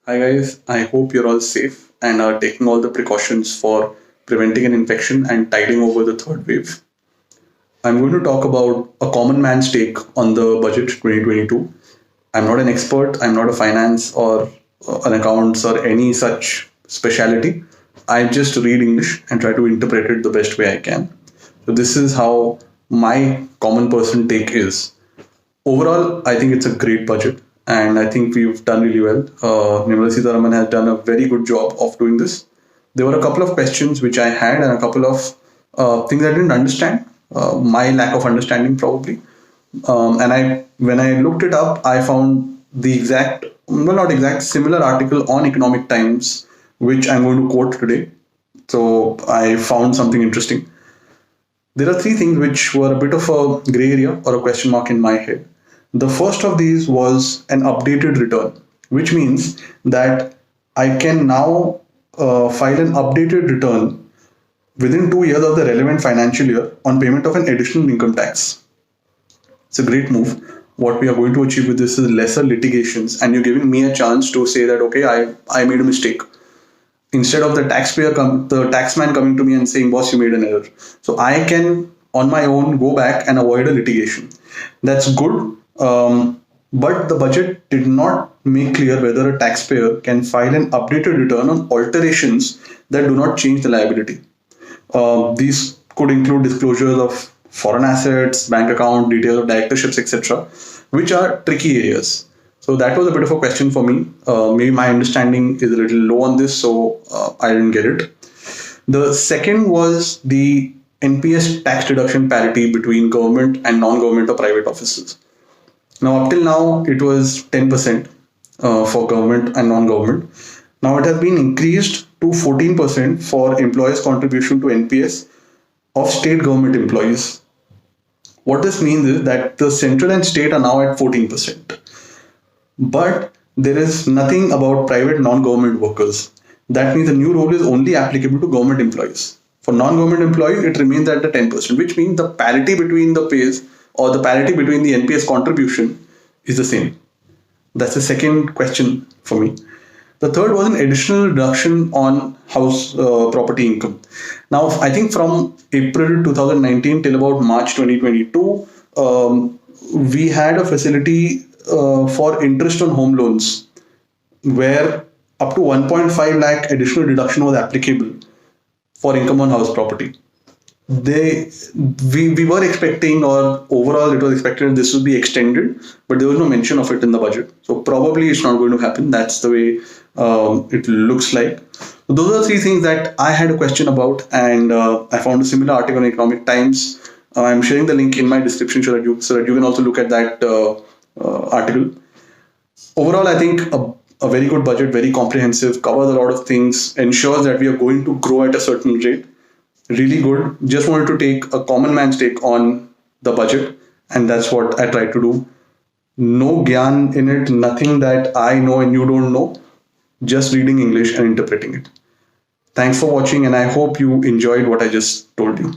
Hi guys, I hope you're all safe and are taking all the precautions for preventing an infection and tiding over the third wave. I'm going to talk about a common man's take on the budget 2022. I'm not an expert, I'm not a finance or an accounts or any such speciality. I just read English and try to interpret it the best way I can. So this is how my common person take is. Overall, I think it's a great budget, and I think we've done really well. Nirmala Sitharaman has done a very good job of doing this. There were a couple of questions which I had, and a couple of things I didn't understand. My lack of understanding, probably. When I looked it up, I found the exact, well, not exact, similar article on Economic Times, which I'm going to quote today. So I found something interesting. There are three things which were a bit of a gray area or a question mark in my head. The first of these was an updated return, which means that I can now file an updated return within 2 years of the relevant financial year on payment of an additional income tax. It's a great move. What we are going to achieve with this is lesser litigations, and you're giving me a chance to say that, okay, I made a mistake. Instead of the the taxman coming to me and saying, boss, you made an error. So I can, on my own, go back and avoid a litigation. That's good. But the budget did not make clear whether a taxpayer can file an updated return on alterations that do not change the liability. These could include disclosures of foreign assets, bank account, details of directorships, etc., which are tricky areas. So that was a bit of a question for me. Maybe my understanding is a little low on this, so I didn't get it. The second was the NPS tax deduction parity between government and non-government or private offices. Now, up till now, it was 10% for government and non-government. Now, it has been increased to 14% for employers' contribution to NPS of state government employees. What this means is that the central and state are now at 14%. But there is nothing about private non-government workers. That means the new rule is only applicable to government employees. For non-government employees, it remains at the 10%, which means the parity between the pays or the parity between the NPS contribution is the same. That's the second question for me. The third was an additional reduction on house property income. Now, I think from April 2019 till about March 2022, we had a facility for interest on home loans where up to 1.5 lakh additional deduction was applicable for income on house property. We were expecting, or overall it was expected, this would be extended, but there was no mention of it in the budget. So probably it's not going to happen. That's the way it looks like. Those are three things that I had a question about, and I found a similar article on Economic Times. I'm sharing the link in my description so that you can also look at that article. Overall, I think a very good budget, very comprehensive, covers a lot of things, ensures that we are going to grow at a certain rate. Really good. Just wanted to take a common man's take on the budget, and that's what I tried to do. No gyan in it, nothing that I know and you don't know, just reading English and interpreting it. Thanks for watching, and I hope you enjoyed what I just told you.